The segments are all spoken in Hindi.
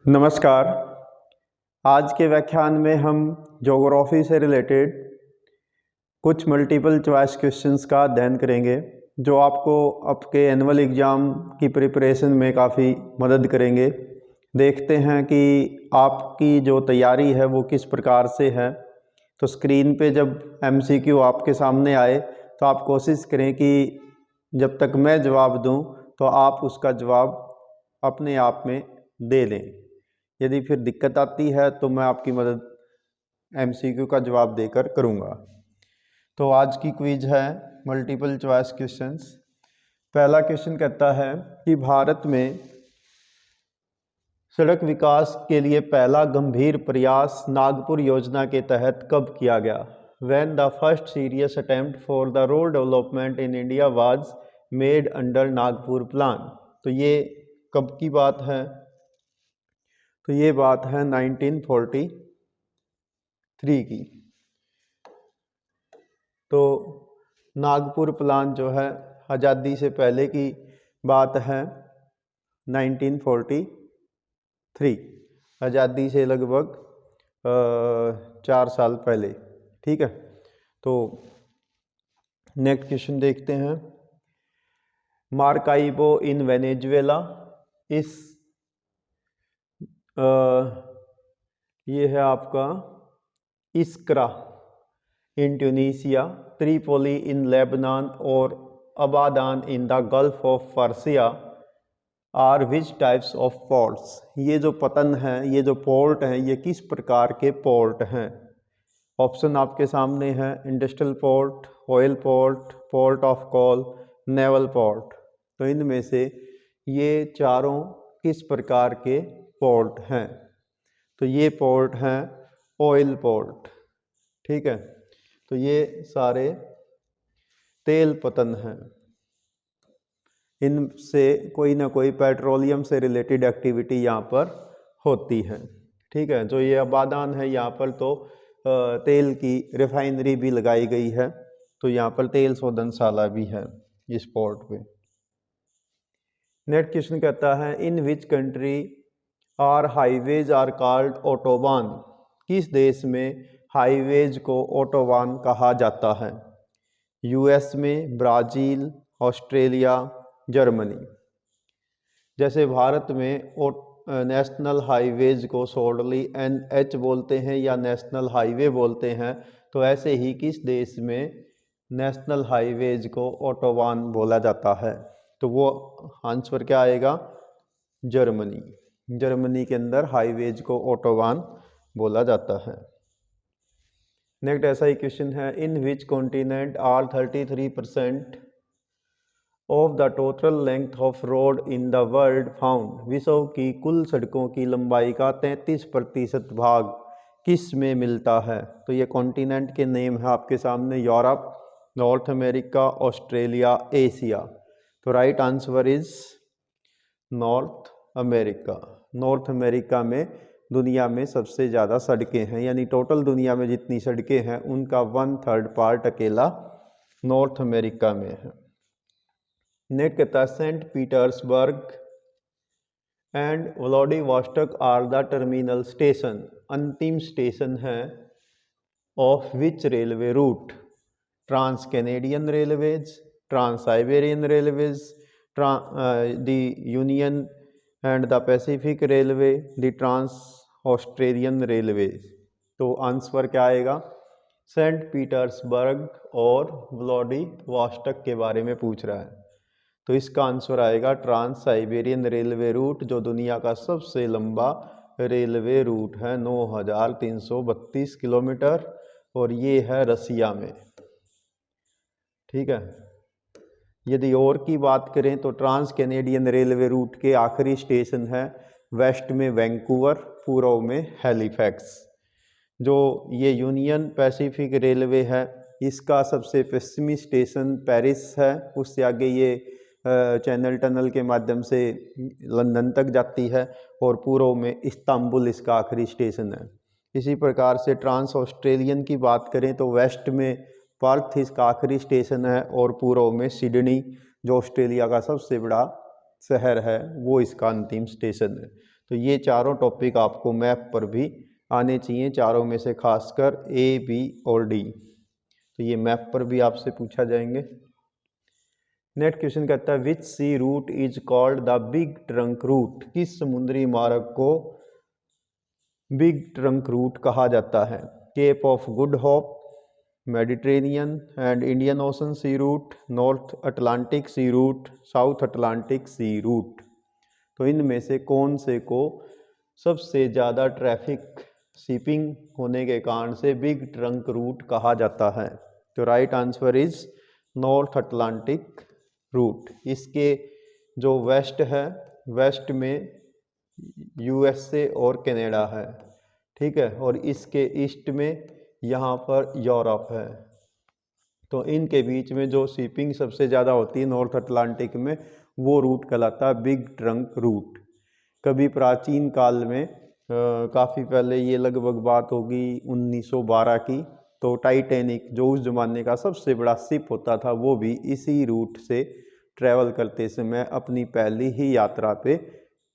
नमस्कार। आज के व्याख्यान में हम ज्योग्राफी से रिलेटेड कुछ मल्टीपल चॉइस क्वेश्चंस का अध्ययन करेंगे जो आपको आपके एनुअल एग्ज़ाम की प्रिपरेशन में काफ़ी मदद करेंगे। देखते हैं कि आपकी जो तैयारी है वो किस प्रकार से है। तो स्क्रीन पे जब एमसीक्यू आपके सामने आए तो आप कोशिश करें कि जब तक मैं जवाब दूं तो आप उसका जवाब अपने आप में दे लें। यदि फिर दिक्कत आती है तो मैं आपकी मदद एमसीक्यू का जवाब देकर करूँगा। तो आज की क्विज है मल्टीपल चॉइस क्वेश्चंस। पहला क्वेश्चन कहता है कि भारत में सड़क विकास के लिए पहला गंभीर प्रयास नागपुर योजना के तहत कब किया गया? When the first serious attempt for the road development in India was made under Nagpur plan. तो ये कब की बात है? तो ये बात है 1943 की। तो नागपुर प्लान जो है आज़ादी से पहले की बात है, 1943, आज़ादी से लगभग 4 साल पहले। ठीक है, तो नेक्स्ट क्वेश्चन देखते हैं। मार्काइबो इन वेनेजुएला, इस ये है आपका इस्क्रा in Tunisia, Tripoli in Lebanon और Abadan in the Gulf of Persia are which types of ports. ये जो पतन है, ये जो पोर्ट हैं, ये किस प्रकार के पोर्ट हैं? ऑप्शन आपके सामने हैं, industrial port, oil port, port of call, naval port. तो इनमें से ये चारों किस प्रकार के पोर्ट हैं? तो ये पोर्ट हैं ऑयल पोर्ट। ठीक है, तो ये सारे तेल पतन हैं, इनसे कोई ना कोई पेट्रोलियम से रिलेटेड एक्टिविटी यहाँ पर होती है। ठीक है, जो ये अबादान है यहाँ पर तो तेल की रिफाइनरी भी लगाई गई है, तो यहाँ पर तेल शोधनशाला भी है इस पोर्ट पे। नेक्स्ट क्वेश्चन कहता है in which country are highways are called autobahn. किस देश में हाईवेज को ऑटोबान कहा जाता है? यूएस में, ब्राज़ील, ऑस्ट्रेलिया, जर्मनी। जैसे भारत में नेशनल हाईवेज को शॉर्टली एनएच बोलते हैं या नेशनल हाईवे बोलते हैं, तो ऐसे ही किस देश में नेशनल हाईवेज को ऑटोबान बोला जाता है? तो वो आंसर क्या आएगा? जर्मनी। जर्मनी के अंदर हाईवेज को ऑटोबान बोला जाता है। नेक्स्ट ऐसा ही क्वेश्चन है in which continent are 33% of the total length of road in the world found. विश्व की कुल सड़कों की लंबाई का 33% भाग किस में मिलता है? तो ये कॉन्टिनेंट के नेम है आपके सामने, Europe, North America, Australia, Asia. तो right answer is North America. North America में दुनिया में सबसे ज़्यादा सड़कें हैं, यानी टोटल दुनिया में जितनी सड़कें हैं उनका 1/3 पार्ट अकेला नॉर्थ अमेरिका में है। नेक्स्ट कहता है Saint Petersburg and Vladivostok are the terminal station. अंतिम स्टेशन है of which railway route? Trans Canadian railways, trans Siberian railways, the Union and the Pacific railway, the trans Australian railway. तो आंसर क्या आएगा? सेंट पीटर्सबर्ग और व्लादिवोस्टोक के बारे में पूछ रहा है, तो इसका आंसर आएगा ट्रांस साइबेरियन रेलवे रूट, जो दुनिया का सबसे लंबा रेलवे रूट है, 9332 किलोमीटर, और ये है रसिया में। ठीक है, यदि और की बात करें तो ट्रांस कैनेडियन रेलवे रूट के आखिरी स्टेशन है वेस्ट में वैंकूवर, पूर्व में हैलिफैक्स। जो ये यूनियन पैसिफिक रेलवे है, इसका सबसे पश्चिमी स्टेशन पेरिस है, उससे आगे ये चैनल टनल के माध्यम से लंदन तक जाती है, और पूर्व में इस्तांबुल इसका आखिरी स्टेशन है। इसी प्रकार से ट्रांस ऑस्ट्रेलियन की बात करें तो वेस्ट में पर्थ इसका आखिरी स्टेशन है, और पूर्व में सिडनी, जो ऑस्ट्रेलिया का सबसे बड़ा शहर है, वो इसका अंतिम स्टेशन है। तो ये चारों टॉपिक आपको मैप पर भी आने चाहिए, चारों में से खासकर ए, बी और डी। तो ये मैप पर भी आपसे पूछा जाएंगे। नेक्स्ट क्वेश्चन कहता है which sea route is called the big trunk route, किस समुद्री मार्ग को बिग ट्रंक रूट कहा जाता है? Cape of Good Hope, Mediterranean and Indian Ocean sea route, North Atlantic sea route, South Atlantic sea route. तो इनमें से कौन से को सबसे ज़्यादा ट्रैफिक शिपिंग होने के कारण से बिग ट्रंक रूट कहा जाता है? तो right answer is North Atlantic route. इसके जो वेस्ट है, वेस्ट में यूएसए और कनाडा है, ठीक है, और इसके ईस्ट में यहाँ पर यूरोप है। तो इनके बीच में जो शिपिंग सबसे ज़्यादा होती है नॉर्थ अटलांटिक में, वो रूट कहलाता है बिग ट्रंक रूट। कभी प्राचीन काल में काफ़ी पहले, ये लगभग बात होगी 1912 की, तो टाइटैनिक जो उस जमाने का सबसे बड़ा शिप होता था, वो भी इसी रूट से ट्रैवल करते समय अपनी पहली ही यात्रा पे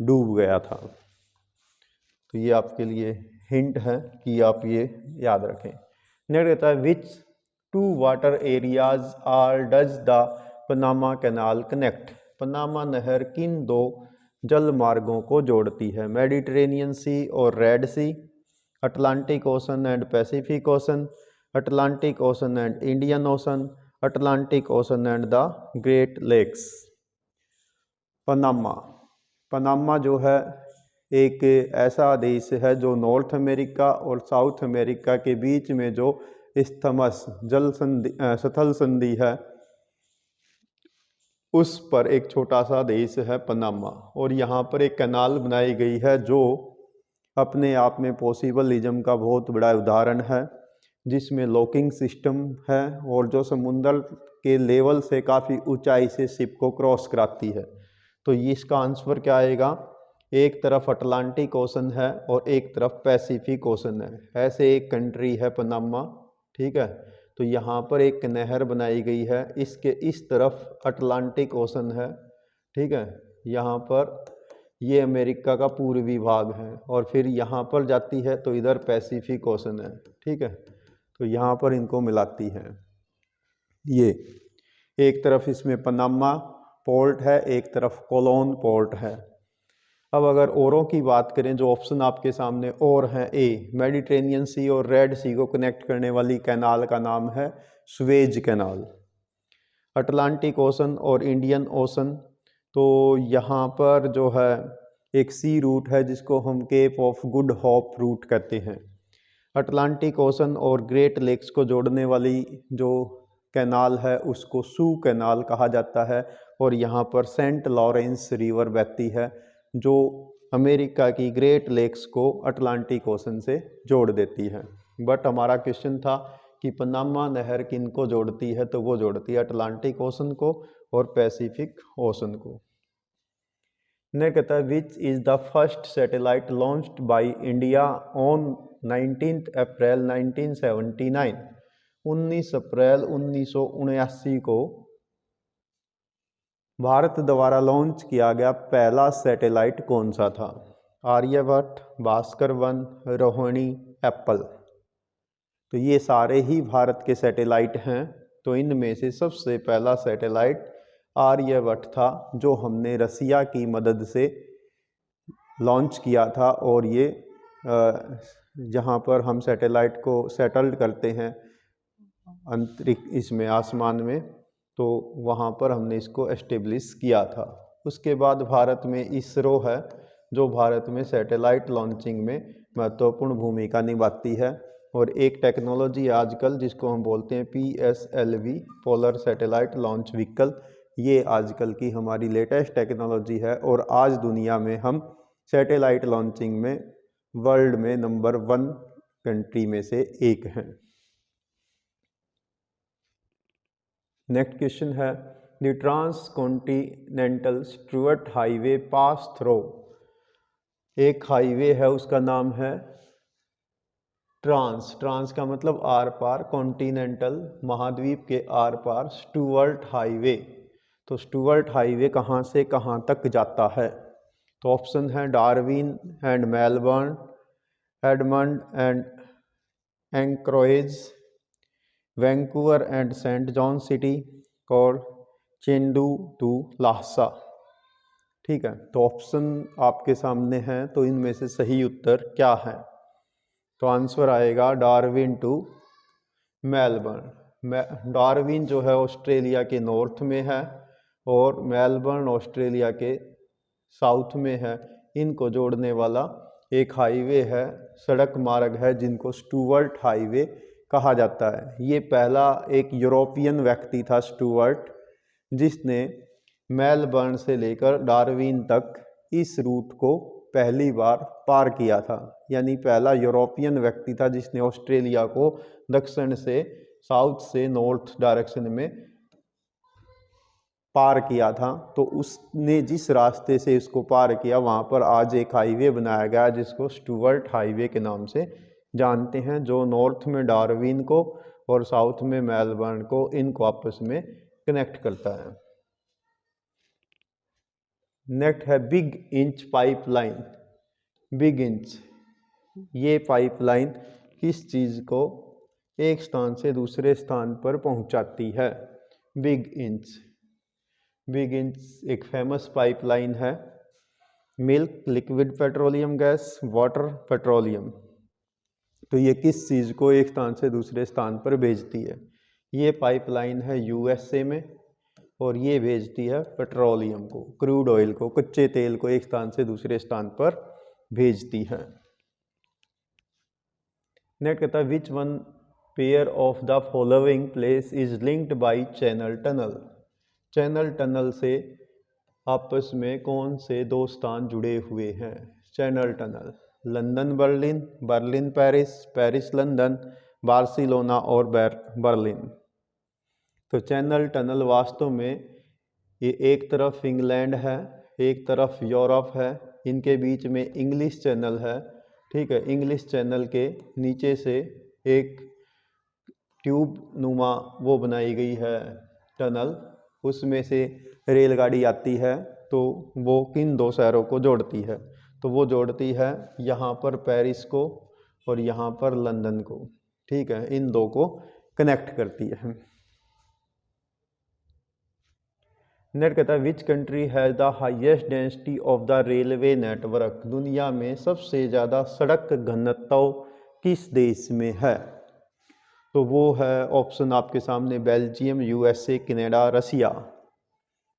डूब गया था। तो ये आपके लिए हिंट है कि आप ये याद रखें। नेक्स्ट कहता है which two water areas are does the Panama canal connect, Panama नहर किन दो जल मार्गों को जोड़ती है? मेडिटेरेनियन सी और Red Sea, Atlantic Ocean and Pacific Ocean, Atlantic Ocean and Indian Ocean, Atlantic Ocean and the Great Lakes. Panama, Panama जो है एक ऐसा देश है जो नॉर्थ अमेरिका और साउथ अमेरिका के बीच में जो इस्थमस जल संधि स्थल संधि है, उस पर एक छोटा सा देश है पनामा। और यहाँ पर एक कैनाल बनाई गई है जो अपने आप में पॉसिबलिज्म का बहुत बड़ा उदाहरण है, जिसमें लॉकिंग सिस्टम है और जो समुद्र के लेवल से काफ़ी ऊंचाई से शिप को क्रॉस कराती है। तो ये इसका आंसर क्या आएगा? एक तरफ अटलांटिक ओशन है और एक तरफ पैसिफिक ओशन है। ऐसे एक कंट्री है पनामा, ठीक है। तो यहाँ पर एक नहर बनाई गई है, इसके इस तरफ अटलांटिक ओशन है, ठीक है। यहाँ पर ये अमेरिका का पूर्वी भाग है और फिर यहाँ पर जाती है तो इधर पैसिफिक ओशन है, ठीक है। तो यहाँ पर इनको मिलाती है। ये एक तरफ इसमें पनामा पोर्ट है, एक तरफ कोलोन पोर्ट है। अब अगर औरों की बात करें, जो ऑप्शन आपके सामने और हैं, ए मेडिटेरेनियन सी और रेड सी को कनेक्ट करने वाली कैनाल का नाम है सुएज कैनाल। अटलांटिक ओशन और इंडियन ओशन, तो यहाँ पर जो है एक सी रूट है जिसको हम Cape of Good Hope route कहते हैं। अटलांटिक ओशन और ग्रेट लेक्स को जोड़ने वाली जो कैनाल है उसको सू कैनाल कहा जाता है। और यहाँ पर सेंट लॉरेंस रिवर बहती है जो अमेरिका की ग्रेट लेक्स को अटलांटिक ओशन से जोड़ देती है। बट हमारा क्वेश्चन था कि पनामा नहर किन को जोड़ती है, तो वो जोड़ती है अटलांटिक ओशन को और पैसिफिक ओशन को। नेक्स्ट कहता है which is the first satellite launched by India on 19 अप्रैल 1979, 19 अप्रैल 1979 को भारत द्वारा लॉन्च किया गया पहला सैटेलाइट कौन सा था? आर्यभट्ट, भास्कर 1, रोहिणी, एप्पल। तो ये सारे ही भारत के सैटेलाइट हैं। तो इनमें से सबसे पहला सैटेलाइट आर्यभट्ट था, जो हमने रसिया की मदद से लॉन्च किया था। और ये जहाँ पर हम सैटेलाइट को सेटल्ड करते हैं अंतरिक्ष इसमें आसमान में, तो वहाँ पर हमने इसको एस्टेब्लिश किया था। उसके बाद भारत में इसरो है, जो भारत में सैटेलाइट लॉन्चिंग में महत्वपूर्ण भूमिका निभाती है। और एक टेक्नोलॉजी आजकल जिसको हम बोलते हैं PSLV, polar satellite launch vehicle, ये आजकल की हमारी लेटेस्ट टेक्नोलॉजी है। और आज दुनिया में हम सैटेलाइट लॉन्चिंग में वर्ल्ड में नंबर 1 कंट्री में से एक हैं। नेक्स्ट क्वेश्चन है the trans continental Stuart highway pass through, एक हाईवे है उसका नाम है ट्रांस, ट्रांस का मतलब आर पार, कॉन्टिनेंटल महाद्वीप के आर पार, स्टुअर्ट हाईवे। तो स्टुअर्ट हाईवे कहाँ से कहाँ तक जाता है? तो ऑप्शन है Darwin and Melbourne, Edmond and Anchorage, Vancouver and Saint John city और चेंडू टू लाहसा। ठीक है, तो ऑप्शन आपके सामने हैं, तो इनमें से सही उत्तर क्या है? तो आंसर आएगा डार्विन टू मेलबर्न। डार्विन जो है ऑस्ट्रेलिया के नॉर्थ में है और मेलबर्न ऑस्ट्रेलिया के साउथ में है। इनको जोड़ने वाला एक हाईवे है, सड़क मार्ग है, जिनको स्टुअर्ट हाईवे कहा जाता है। ये पहला एक यूरोपियन व्यक्ति था स्टुअर्ट, जिसने मेलबर्न से लेकर डार्विन तक इस रूट को पहली बार पार किया था। यानी पहला यूरोपियन व्यक्ति था जिसने ऑस्ट्रेलिया को दक्षिण से साउथ से नॉर्थ डायरेक्शन में पार किया था। तो उसने जिस रास्ते से इसको पार किया, वहाँ पर आज एक हाईवे बनाया गया जिसको स्टुअर्ट हाईवे के नाम से जानते हैं, जो नॉर्थ में डार्विन को और साउथ में मेलबर्न को, इनको आपस में कनेक्ट करता है। नेक्स्ट है big inch pipeline. Big inch, ये पाइपलाइन किस चीज़ को एक स्थान से दूसरे स्थान पर पहुंचाती है? Big inch. बिग इंच एक फेमस पाइपलाइन है। Milk, liquid petroleum gas, water, petroleum. तो ये किस चीज़ को एक स्थान से दूसरे स्थान पर भेजती है? ये पाइपलाइन है यूएसए में और ये भेजती है पेट्रोलियम को, क्रूड ऑयल को, कच्चे तेल को एक स्थान से दूसरे स्थान पर भेजती है। नेक्स्ट कहता है which one pair of the following place is linked by channel tunnel. Channel tunnel से आपस में कौन से दो स्थान जुड़े हुए हैं? Channel tunnel, London Berlin, Berlin Paris, Paris London, Barcelona और बर्लिन। तो चैनल टनल वास्तव में ये एक तरफ इंग्लैंड है, एक तरफ यूरोप है, इनके बीच में इंग्लिश चैनल है। ठीक है, इंग्लिश चैनल के नीचे से एक ट्यूब नुमा वो बनाई गई है टनल, उसमें से रेलगाड़ी आती है, तो वो किन दो शहरों को जोड़ती है? तो वो जोड़ती है यहाँ पर पेरिस को और यहाँ पर लंदन को। ठीक है, इन दो को कनेक्ट करती है। नेक्स्ट कहता है which country has the highest density of the railway network. दुनिया में सबसे ज़्यादा सड़क घनत्व किस देश में है? तो वो है ऑप्शन आपके सामने बेल्जियम, यूएसए, कनाडा, रसिया।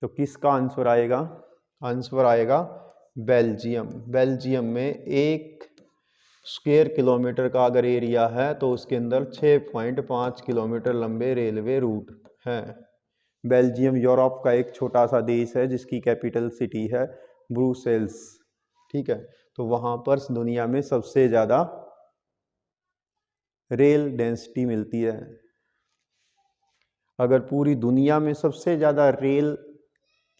तो किसका आंसर आएगा? आंसर आएगा बेल्जियम। बेल्जियम में 1 स्क्वायर किलोमीटर का अगर एरिया है तो उसके अंदर 6.5 किलोमीटर लंबे रेलवे रूट हैं। बेल्जियम यूरोप का एक छोटा सा देश है जिसकी कैपिटल सिटी है ब्रुसेल्स। ठीक है, तो वहाँ पर दुनिया में सबसे ज़्यादा रेल डेंसिटी मिलती है। अगर पूरी दुनिया में सबसे ज़्यादा रेल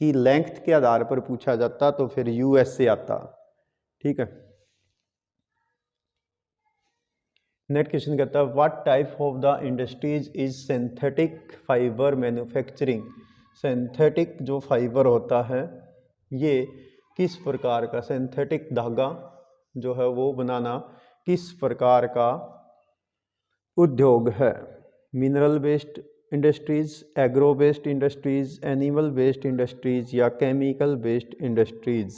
की लेंथ के आधार पर पूछा जाता तो फिर यूएसए आता। ठीक है, नेक्स्ट क्वेश्चन कहता है what type of the industries is synthetic fibre manufacturing. Synthetic जो फाइबर होता है ये किस प्रकार का, सिंथेटिक धागा जो है वो बनाना किस प्रकार का उद्योग है? Mineral based industries, agro based industries, animal based industries या केमिकल बेस्ड इंडस्ट्रीज?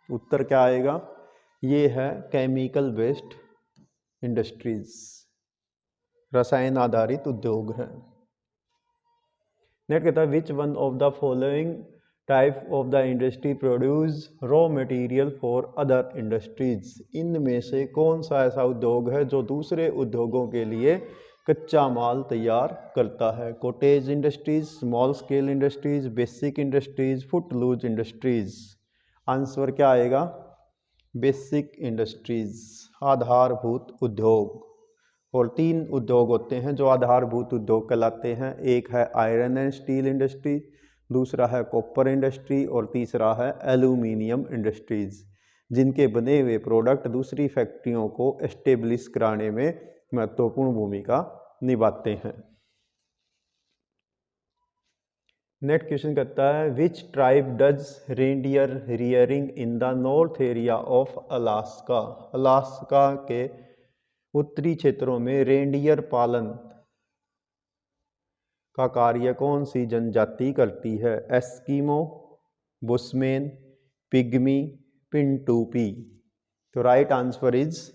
उत्तर क्या आएगा? ये है केमिकल बेस्ड इंडस्ट्रीज, रसायन आधारित उद्योग है। नेक्स्ट कहता है which one of the following type of the industry produce raw material for other industries. इनमें से कौन सा ऐसा उद्योग है जो दूसरे उद्योगों के लिए कच्चा माल तैयार करता है? Cottage industries, small scale industries, basic industries, footloose industries. Answer क्या आएगा? बेसिक इंडस्ट्रीज, आधारभूत उद्योग। और 3 उद्योग होते हैं जो आधारभूत उद्योग कहलाते हैं। एक है आयरन एंड स्टील इंडस्ट्री, दूसरा है कॉपर इंडस्ट्री और तीसरा है एल्यूमिनियम इंडस्ट्रीज, जिनके बने हुए प्रोडक्ट दूसरी फैक्ट्रियों को एस्टेब्लिश कराने में महत्वपूर्ण भूमिका निभाते हैं। नेक्स्ट क्वेश्चन कहता है which tribe does reindeer rearing in the north area of Alaska. Alaska के उत्तरी क्षेत्रों में रेंडियर पालन का कार्य कौन सी जनजाति करती है? Eskimo, bushman, pygmy, Pintupi. तो राइट आंसर इज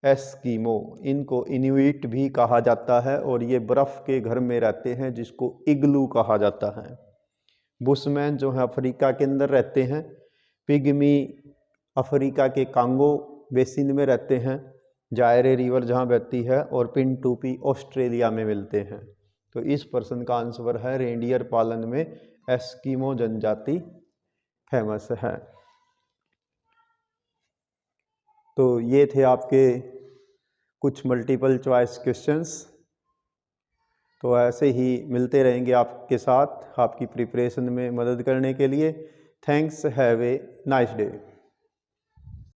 एस्किमो। इनको इनुइट भी कहा जाता है और ये बर्फ़ के घर में रहते हैं जिसको इग्लू कहा जाता है। बुशमैन जो है अफ्रीका के अंदर रहते हैं। पिग्मी अफ्रीका के कांगो बेसिन में रहते हैं, जायरे रिवर जहाँ बहती है, और पिंटूपी ऑस्ट्रेलिया में मिलते हैं। तो इस प्रश्न का आंसर है रेंडियर पालन में एस्किमो जनजाति फेमस है। तो ये थे आपके कुछ मल्टीपल चॉइस क्वेश्चंस। तो ऐसे ही मिलते रहेंगे आपके साथ आपकी प्रिपरेशन में मदद करने के लिए। Thanks, have a nice day.